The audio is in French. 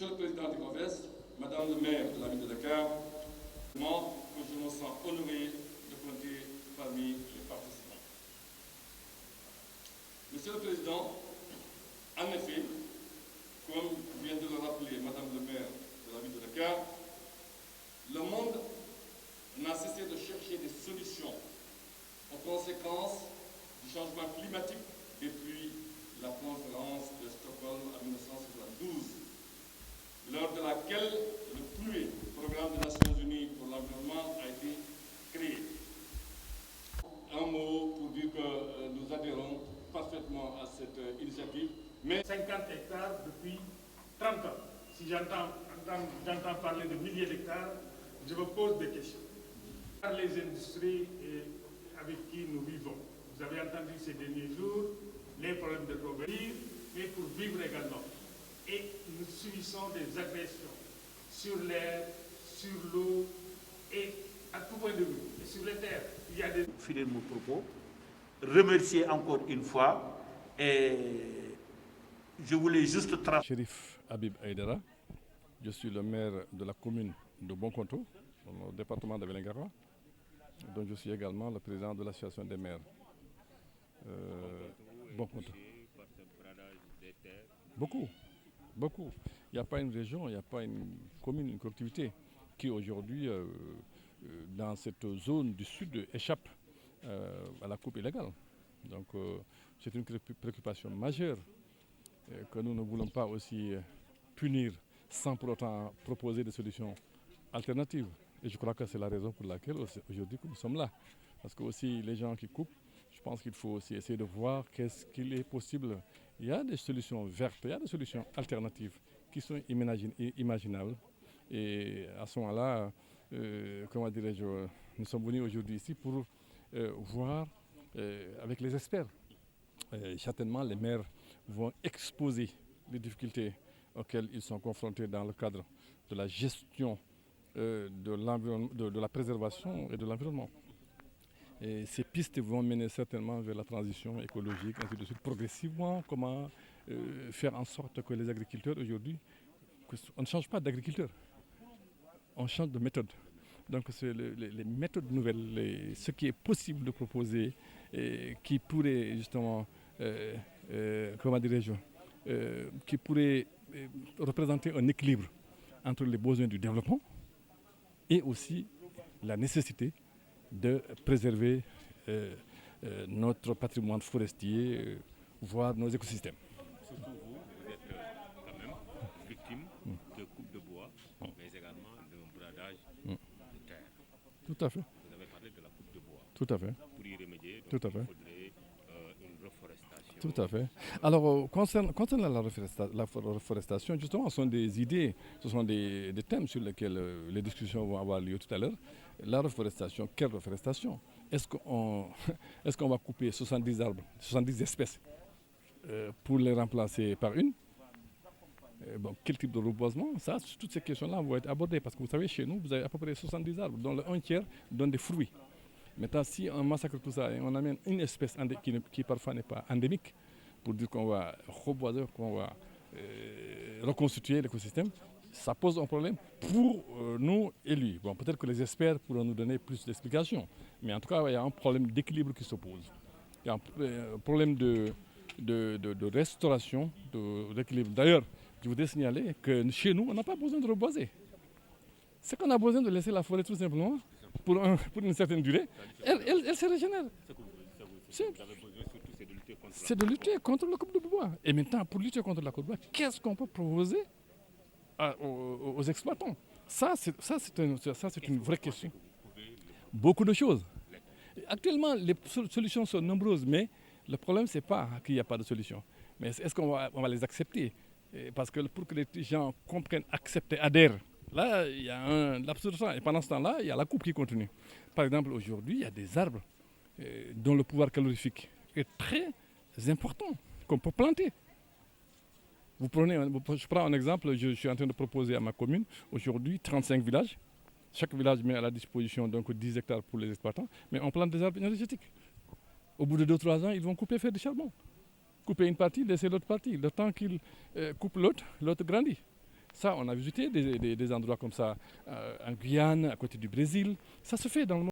Monsieur le Président du COVES, Madame le maire de la ville de Dakar, je me sens honoré de compter parmi les participants. Monsieur le Président, en effet, comme vient de le rappeler Madame le maire de la ville de Dakar, le monde n'a cessé de chercher des solutions aux conséquences du changement climatique depuis la conférence de Stockholm en 1972, lors de laquelle le PNUE, Programme des Nations Unies pour l'environnement, a été créé. Un mot pour dire que nous adhérons parfaitement à cette initiative. Mais 50 hectares depuis 30 ans. Si j'entends parler de milliers d'hectares, je me pose des questions. Par les industries avec qui nous vivons. Vous avez entendu ces derniers jours les problèmes de pauvreté, mais pour vivre également. Et nous subissons des agressions sur l'air, sur l'eau et à tout point de vue. Et sur les terres, il y a des... Finir mon propos, remercier encore une fois et je voulais juste... Chérif Habib Aïdara, je suis le maire de la commune de Bonkonto, dans le département de Vélingara, dont je suis également le président de l'association des maires. Bonkonto. Beaucoup. Il n'y a pas une région, il n'y a pas une commune, une collectivité qui aujourd'hui, dans cette zone du sud, échappe à la coupe illégale. Donc c'est une préoccupation majeure que nous ne voulons pas aussi punir sans pour autant proposer des solutions alternatives. Et je crois que c'est la raison pour laquelle aujourd'hui nous sommes là. Parce que aussi les gens qui coupent, je pense qu'il faut aussi essayer de voir qu'est-ce qu'il est possible. Il y a des solutions vertes, il y a des solutions alternatives qui sont imaginables. Et à ce moment-là, comment dirais-je, nous sommes venus aujourd'hui ici pour voir avec les experts. Certainement, les maires vont exposer les difficultés auxquelles ils sont confrontés dans le cadre de la gestion de la préservation et de l'environnement. Et ces pistes vont mener certainement vers la transition écologique, ainsi de suite, progressivement. Comment faire en sorte que les agriculteurs aujourd'hui, on ne change pas d'agriculteur, on change de méthode. Donc c'est les méthodes nouvelles, ce qui est possible de proposer, qui pourrait justement, comment dirais-je, qui pourrait représenter un équilibre entre les besoins du développement et aussi la nécessité de préserver notre patrimoine forestier, voire nos écosystèmes. Surtout vous êtes quand même victime de coupe de bois, mais également d'un bradage de terre. Tout à fait. Vous avez parlé de la coupe de bois. Tout à fait. Pour y remédier, Tout à fait. il faudrait une reforestation. Tout à fait. Alors, concernant la reforestation, justement, ce sont des idées, ce sont des thèmes sur lesquels les discussions vont avoir lieu tout à l'heure. La reforestation, quelle reforestation? Est-ce qu'on va couper 70 arbres, 70 espèces pour les remplacer par une? Bon, quel type de reboisement? Ça, toutes ces questions-là vont être abordées parce que vous savez, chez nous, vous avez à peu près 70 arbres, dont le 1/3 donne des fruits. Maintenant, si on massacre tout ça et on amène une espèce qui parfois n'est pas endémique, pour dire qu'on va reboiser, qu'on va reconstituer l'écosystème, ça pose un problème pour nous élus. Bon, peut-être que les experts pourront nous donner plus d'explications, mais en tout cas, il y a un problème d'équilibre qui s'oppose. Il y a un problème de restauration, d'équilibre. D'ailleurs, je voudrais signaler que chez nous, on n'a pas besoin de reboiser. C'est qu'on a besoin de laisser la forêt tout simplement pour une certaine durée, elle se régénère. C'est de lutter contre la coupe de bois. Et maintenant, pour lutter contre la coupe de bois, qu'est-ce qu'on peut proposer aux exploitants? Ça, c'est une vraie question. Beaucoup de choses. Actuellement, les solutions sont nombreuses, mais le problème, ce n'est pas qu'il n'y a pas de solution. Mais est-ce qu'on va les accepter? Parce que pour que les gens comprennent, acceptent, adhèrent, là, il y a un laps de temps. Et pendant ce temps-là, il y a la coupe qui continue. Par exemple, aujourd'hui, il y a des arbres dont le pouvoir calorifique est très important, qu'on peut planter. Je prends un exemple, je suis en train de proposer à ma commune, aujourd'hui, 35 villages. Chaque village met à la disposition donc 10 hectares pour les exploitants, mais on plante des arbres énergétiques. Au bout de 2-3 ans, ils vont couper, faire du charbon. Couper une partie, laisser l'autre partie. Le temps qu'ils coupent l'autre grandit. Ça, on a visité des endroits comme ça en Guyane, à côté du Brésil. Ça se fait dans le monde.